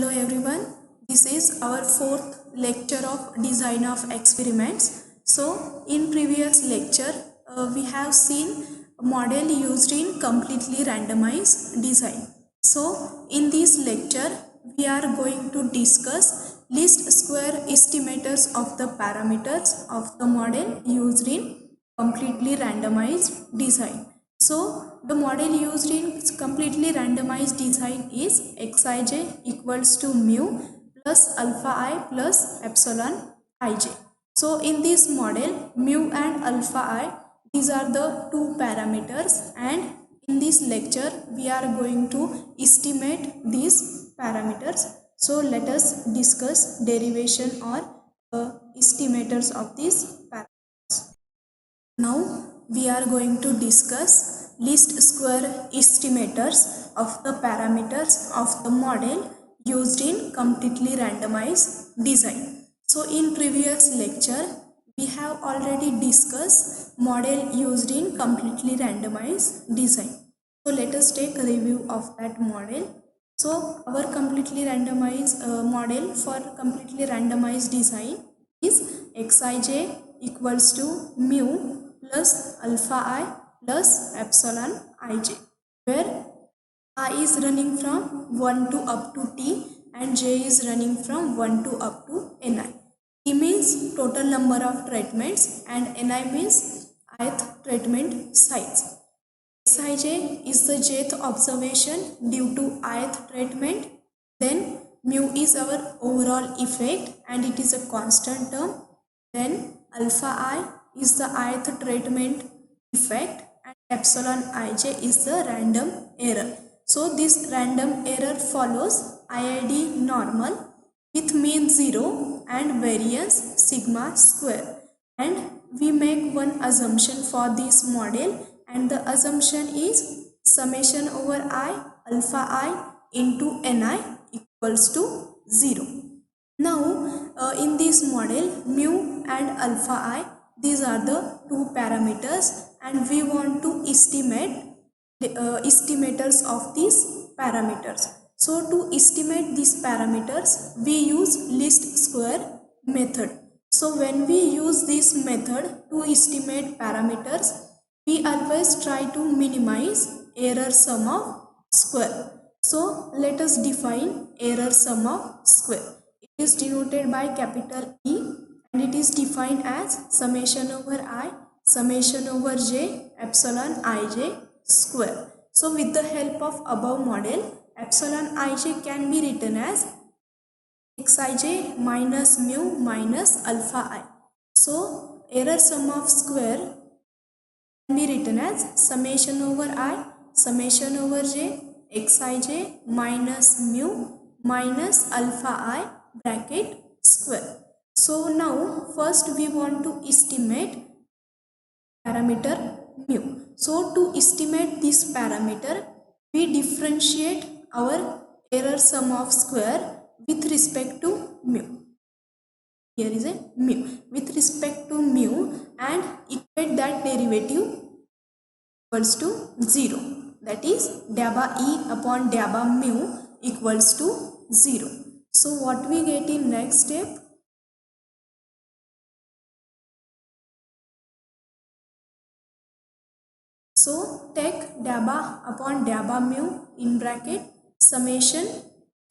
Hello everyone, this is our fourth lecture of design of experiments. So in previous lecture we have seen a model used in completely randomized design. So in this lecture we are going to discuss least square estimators of the parameters of the model used in completely randomized design. So the model used in completely randomized design is Xij equals to mu plus alpha I plus epsilon ij. So in this model, mu and alpha I, these are the two parameters, and in this lecture we are going to estimate these parameters. So let us discuss derivation or estimators of these parameters. Now we are going to discuss least square estimators of the parameters of the model used in completely randomized design. So in previous lecture we have already discussed model used in completely randomized design. So let us take a review of that model. So our completely randomized model for completely randomized design is Xij equals to mu plus alpha I plus epsilon ij, where I is running from 1 to up to t and j is running from 1 to up to ni. T means total number of treatments and ni means ith treatment size. Xij is the jth observation due to ith treatment. Then mu is our overall effect and it is a constant term. Then alpha I is the ith treatment effect and epsilon ij is the random error. So this random error follows IID normal with mean 0 and variance sigma square. And we make one assumption for this model, and the assumption is summation over I alpha I into ni equals to 0. Now in this model, mu and alpha I, these are the two parameters, and we want to estimate the estimators of these parameters. So to estimate these parameters we use least square method. So when we use this method to estimate parameters, we always try to minimize error sum of square. So let us define error sum of square. It is denoted by capital E and it is defined as summation over I summation over j epsilon ij square. So with the help of above model, epsilon ij can be written as Xij minus mu minus alpha I. So error sum of square can be written as summation over I summation over j Xij minus mu minus alpha I bracket square. So now first we want to estimate parameter mu. So to estimate this parameter, we differentiate our error sum of square with respect to mu. Here is a mu with respect to mu and equate that derivative equals to 0. That is dabba e upon dabba mu equals to 0. So what we get in next step? So take dabba upon dabba mu in bracket summation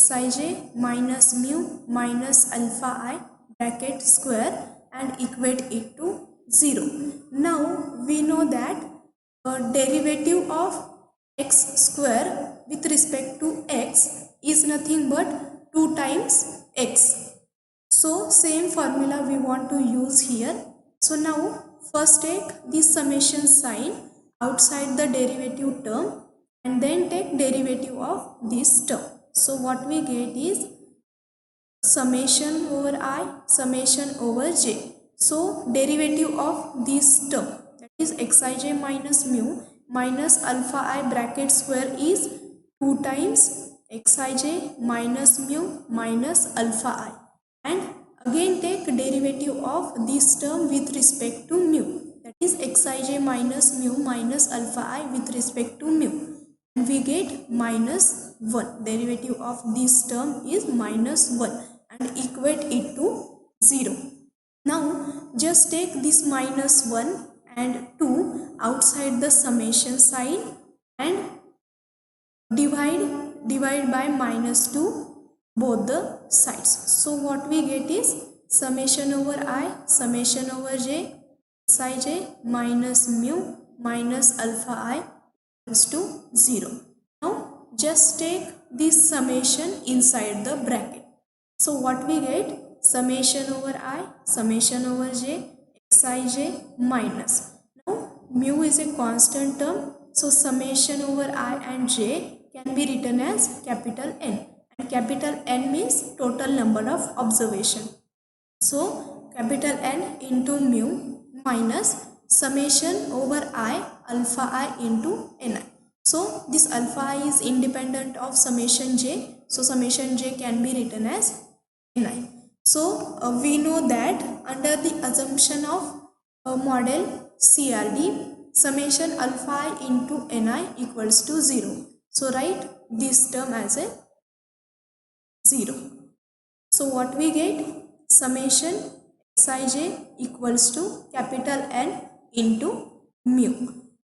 Xij minus mu minus alpha I bracket square and equate it to 0. Now we know that derivative of x square with respect to x is nothing but 2 times x. So same formula we want to use here. So now first take this summation sign outside the derivative term and then take derivative of this term. So what we get is summation over I summation over j. So derivative of this term, that is Xij minus mu minus alpha I bracket square is 2 times Xij minus mu minus alpha I, and again take derivative of this term with respect to mu, that is Xij minus mu minus alpha I with respect to mu. and we get minus 1. Derivative of this term is minus 1 and equate it to 0. Now just take this minus 1 and 2 outside the summation sign and divide by minus 2 both the sides. So what we get is summation over I summation over j xij minus mu minus alpha I equals to 0. Now just take this summation inside the bracket. So what we get, summation over I summation over j xij minus. Now mu is a constant term, so summation over I and j can be written as capital N, and capital N means total number of observation. So capital N into mu minus summation over I alpha I into Ni. So this alpha I is independent of summation j, so summation j can be written as Ni. So we know that under the assumption of model CRD, summation alpha I into Ni equals to 0. So write this term as a 0. So what we get, summation xij equals to capital N into mu.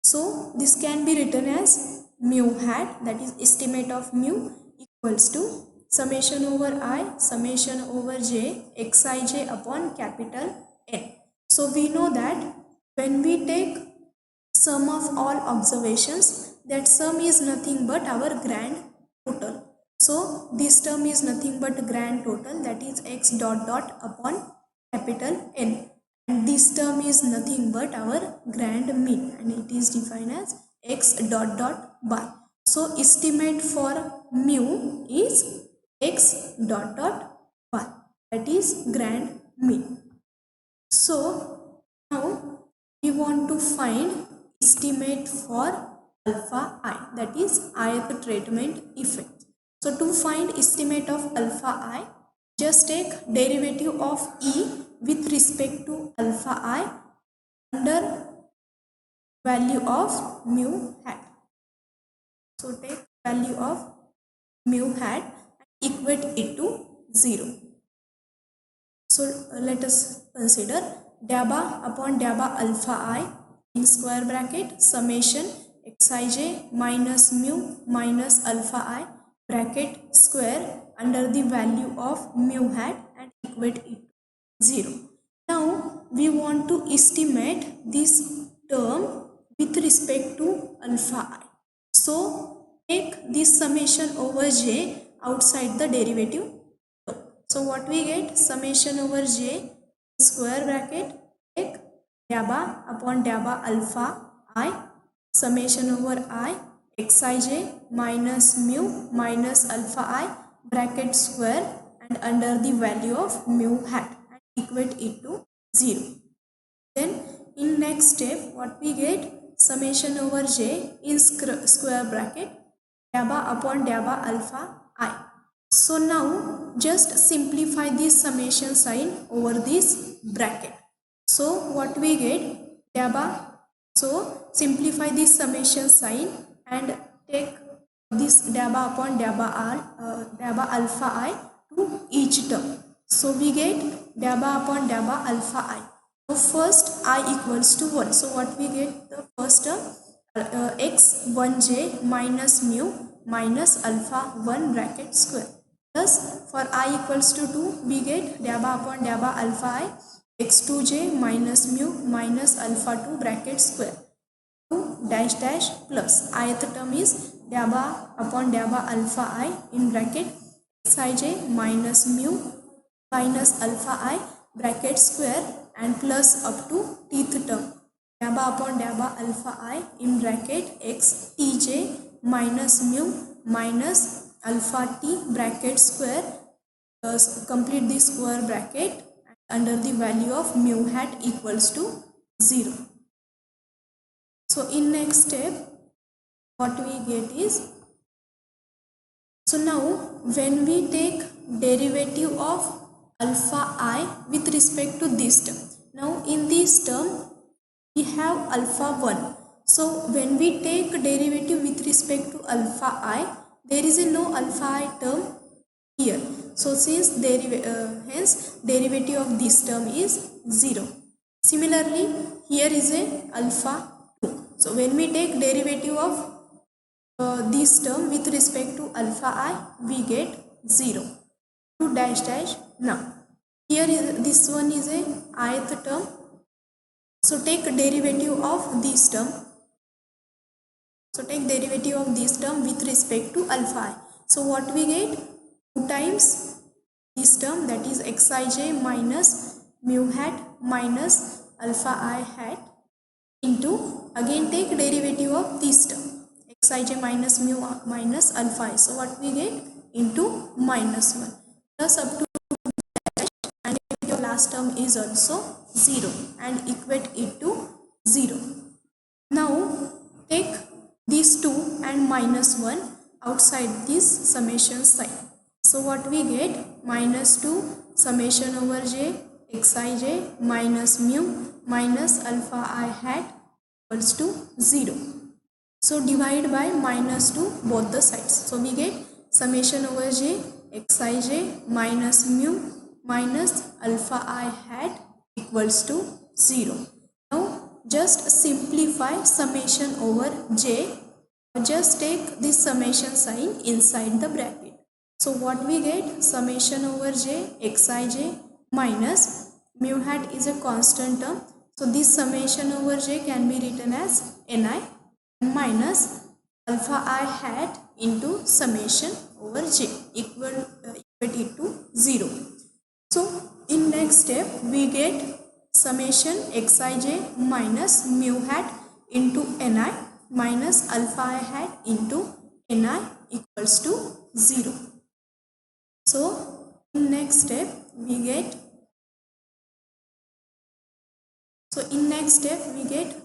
So this can be written as mu hat, that is estimate of mu, equals to summation over I summation over j xij upon capital N. So we know that when we take sum of all observations, that sum is nothing but our grand total. So this term is nothing but grand total, that is x dot dot upon capital N, and this term is nothing but our grand mean, and it is defined as x dot dot bar. So estimate for mu is x dot dot bar, that is grand mean. So now we want to find estimate for alpha I, that is ith treatment effect. So to find estimate of alpha I, just take derivative of E with respect to alpha I under value of mu hat. So take value of mu hat and equate it to 0. So let us consider dabba upon dabba alpha I in square bracket summation xij minus mu minus alpha I bracket square under the value of mu hat and equate it to 0. Now we want to estimate this term with respect to alpha I. So take this summation over j outside the derivative. So what we get, summation over j square bracket take dabba upon dabba alpha I summation over I xij minus mu minus alpha I bracket square and under the value of mu hat and equate it to 0. Then in next step what we get, summation over j in square bracket dabba upon dabba alpha I. So now just simplify this summation sign over this bracket. So what we get, dabba, so simplify this summation sign and take this dabba upon dabba alpha I to each term. So we get dabba upon dabba alpha I. So first I equals to 1. So what we get, the first term x 1j minus mu minus alpha 1 bracket square. Thus for I equals to 2 we get dabba upon dabba alpha I x2j minus mu minus alpha 2 bracket square 2 dash dash plus ith term is dabba upon dabba alpha I in bracket xij minus mu minus alpha I bracket square and plus up to tth term dabba upon dabba alpha I in bracket x tj minus mu minus alpha t bracket square, complete the square bracket under the value of mu hat equals to 0. So in next step what we get is, so now when we take derivative of alpha I with respect to this term, now in this term we have alpha 1. So when we take derivative with respect to alpha I, there is a no alpha I term here. So since hence derivative of this term is 0. Similarly, here is a alpha 2. So when we take derivative of this term with respect to alpha I, we get 0. 2 dash dash now. Here is this one is a ith term. So take derivative of this term. So take derivative of this term with respect to alpha I. So what we get? 2 times this term, that is xij minus mu hat minus alpha I hat, into again take derivative of this term xij minus mu minus alpha I. So what we get? Into minus 1 plus up to and your last term is also 0 and equate it to 0. Now take these 2 and minus 1 outside this summation sign. So what we get? Minus 2 summation over j xij minus mu minus alpha I hat equals to 0. So divide by minus 2 both the sides. So we get summation over j xij minus mu minus alpha I hat equals to 0. Now just simplify summation over j. Just take this summation sign inside the bracket. So what we get? Summation over j xij minus mu hat is a constant term. So this summation over j can be written as ni minus alpha I hat into summation over j equate it to 0. So in next step we get summation xij minus mu hat into ni minus alpha I hat into ni equals to 0. So in next step we get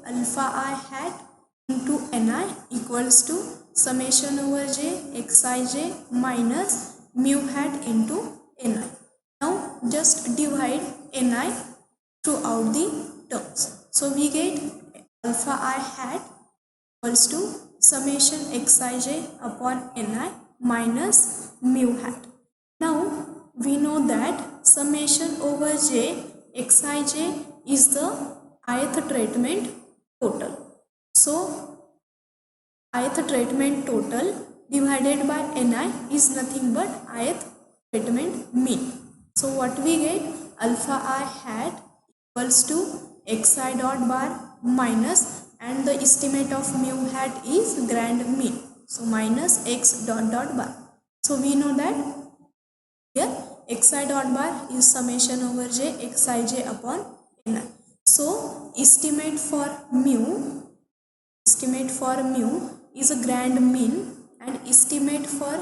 alpha I hat into ni equals to summation over j xij minus mu hat into ni. Now just divide ni throughout the terms. So we get alpha I hat equals to summation xij upon ni minus mu hat. Now we know that summation over j xij is the ith treatment total. So ith treatment total divided by ni is nothing but ith treatment mean. So what we get? Alpha I hat equals to xi dot bar minus, and the estimate of mu hat is grand mean. So minus x dot dot bar. So we know that here xi dot bar is summation over j xij upon ni. So estimate for mu is a grand mean, and estimate for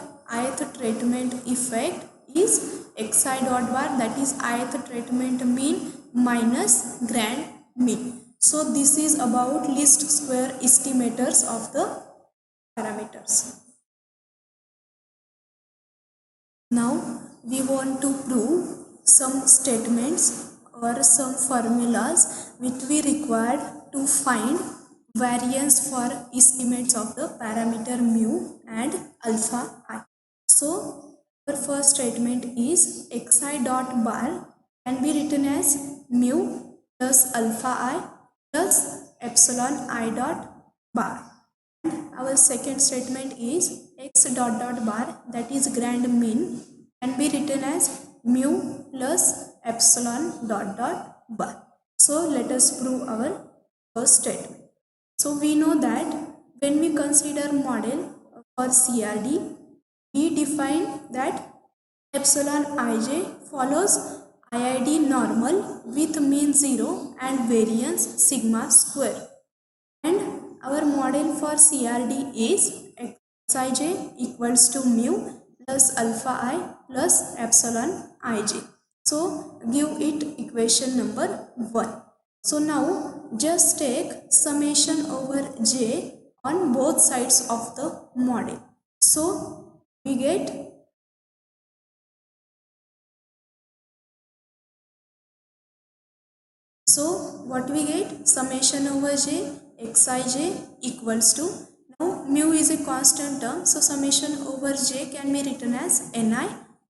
ith treatment effect is xi dot bar, that is ith treatment mean minus grand mean. So this is about least square estimators of the parameters. Now we want to prove some statements or some formulas which we required to find variance for estimates of the parameter mu and alpha I. So our first statement is xi dot bar can be written as mu plus alpha I plus epsilon I dot bar. And our second statement is x dot dot bar, that is grand mean, can be written as mu plus epsilon dot dot bar. So let us prove our first statement. So we know that when we consider model for CRD, we define that epsilon ij follows IID normal with mean 0 and variance sigma square. And our model for CRD is xij equals to mu plus alpha I plus epsilon ij. So give it equation number 1. So now just take summation over j on both sides of the model. So we get what we get? Summation over j xij equals to, now mu is a constant term, so summation over j can be written as ni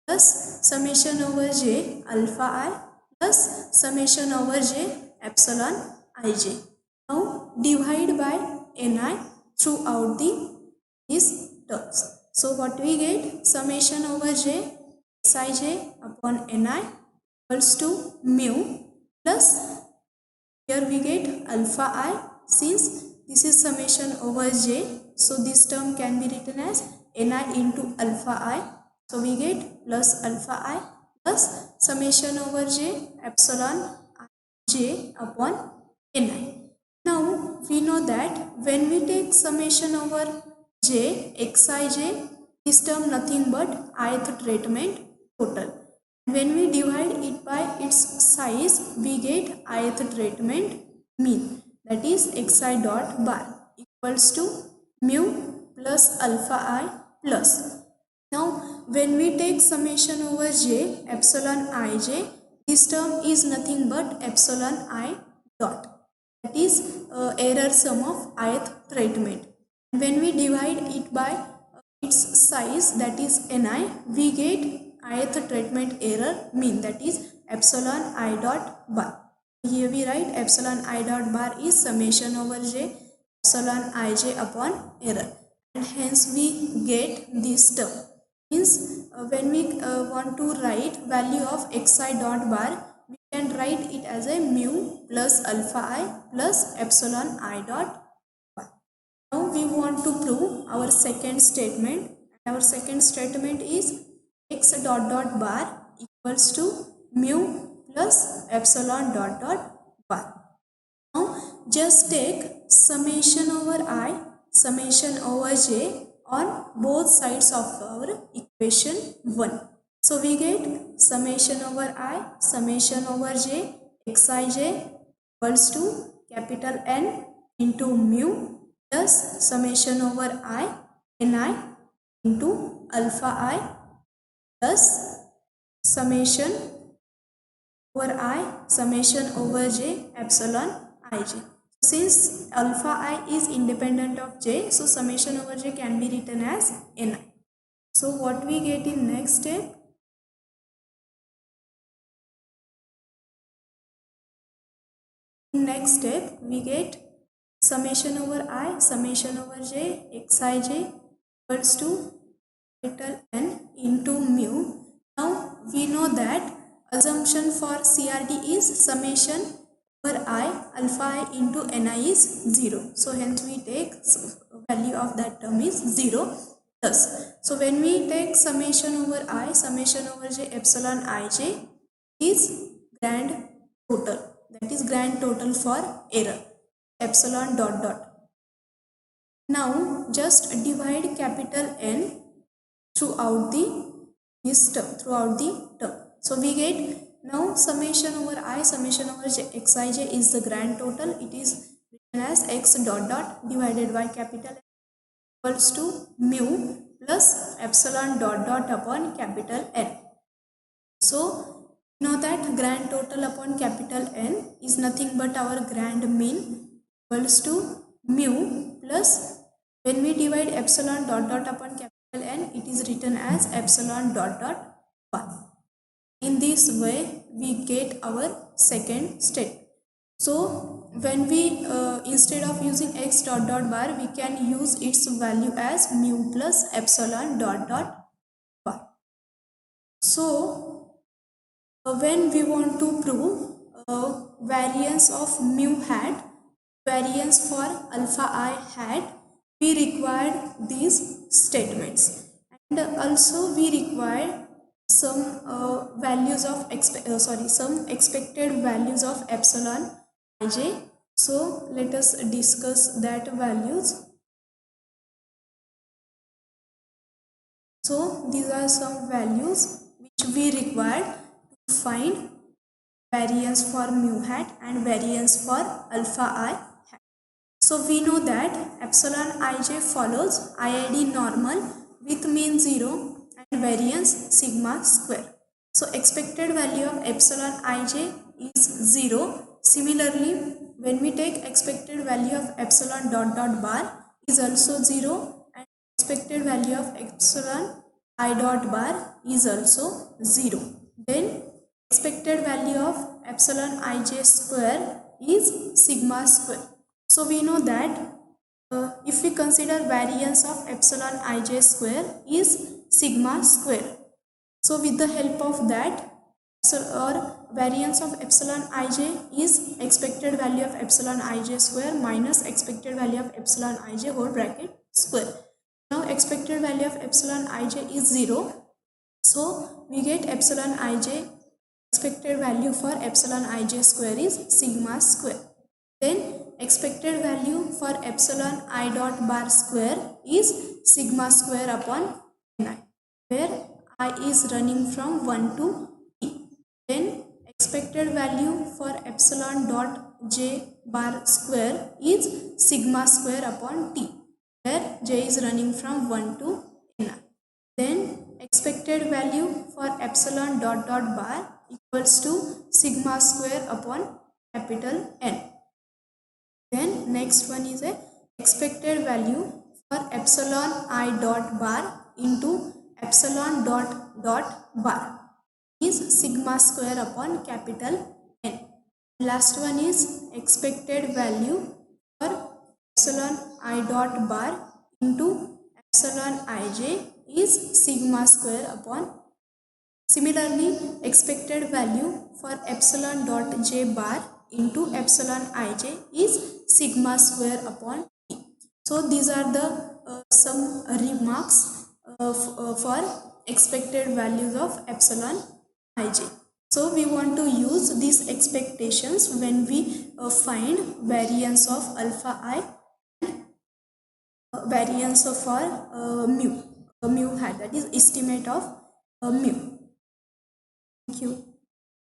plus summation over j alpha I plus summation over j epsilon ij. Now divide by ni throughout these terms. So what we get? Summation over j xij upon ni equals to mu plus, here we get alpha I, since this is summation over j, so this term can be written as ni into alpha I, so we get plus alpha I plus summation over j epsilon j upon ni. Now we know that when we take summation over j xij, this term nothing but ith treatment total. When we divide it by its size, we get ith treatment mean, that is xi dot bar equals to mu plus alpha I plus. Now when we take summation over j epsilon ij, this term is nothing but epsilon I dot, that is error sum of ith treatment. When we divide it by its size, that is ni, we get ith treatment error mean, that is epsilon I dot bar. Here we write epsilon I dot bar is summation over j epsilon ij upon error, and hence we get this term. Means when we want to write value of xi dot bar, we can write it as a mu plus alpha I plus epsilon I dot bar. Now we want to prove our second statement. Our second statement is x dot dot bar equals to mu plus epsilon dot dot bar. Now just take summation over I, summation over j on both sides of our equation 1. So we get summation over I, summation over j xij equals to capital N into mu plus summation over I ni into alpha I plus summation over I, summation over j epsilon ij. Since alpha I is independent of j, so summation over j can be written as ni. So what we get in next step? In next step we get summation over I, summation over j xij equals to capital N into mu. Now we know that assumption for CRD is summation over I alpha I into ni is 0. So hence we take value of that term is 0 plus. So when we take summation over I, summation over j epsilon ij is grand total, that is grand total for error epsilon dot dot. Now just divide capital N throughout the term. So we get now summation over I, summation over xij is the grand total. It is written as x dot dot divided by capital N equals to mu plus epsilon dot dot upon capital N. So know that grand total upon capital N is nothing but our grand mean equals to mu plus, when we divide epsilon dot dot upon capital N, it is written as epsilon dot dot 1. In this way we get our second step. So when we instead of using x dot dot bar, we can use its value as mu plus epsilon dot dot bar. So when we want to prove variance of mu hat, variance for alpha I hat, we require these statements, and also we require some values of some expected values of epsilon ij. So let us discuss that values. So these are some values which we require to find variance for mu hat and variance for alpha I hat. So we know that epsilon ij follows IID normal with mean 0 and variance sigma square. So expected value of epsilon ij is 0 Similarly, when we take expected value of epsilon dot dot bar is also 0, and expected value of epsilon I dot bar is also 0. Then expected value of epsilon ij square is sigma square. So we know that if we consider variance of epsilon ij square is sigma square. So with the help of that, or variance of epsilon ij is expected value of epsilon ij square minus expected value of epsilon ij whole bracket square. Now expected value of epsilon ij is 0. So we get epsilon ij, expected value for epsilon ij square is sigma square. Then expected value for epsilon I dot bar square is sigma square upon ni, where I is running from 1 to t. Then expected value for epsilon dot j bar square is sigma square upon t, where j is running from 1 to n. Then expected value for epsilon dot dot bar equals to sigma square upon capital N. Then next one is a expected value for epsilon I dot bar into epsilon dot dot bar is sigma square upon capital N. Last one is expected value for epsilon I dot bar into epsilon ij is sigma square upon. Similarly, expected value for epsilon dot j bar into epsilon ij is sigma square upon t. So these are the some remarks for expected values of epsilon ij. So we want to use these expectations when we find variance of alpha I, variance of our mu hat, that is estimate of mu. Thank you.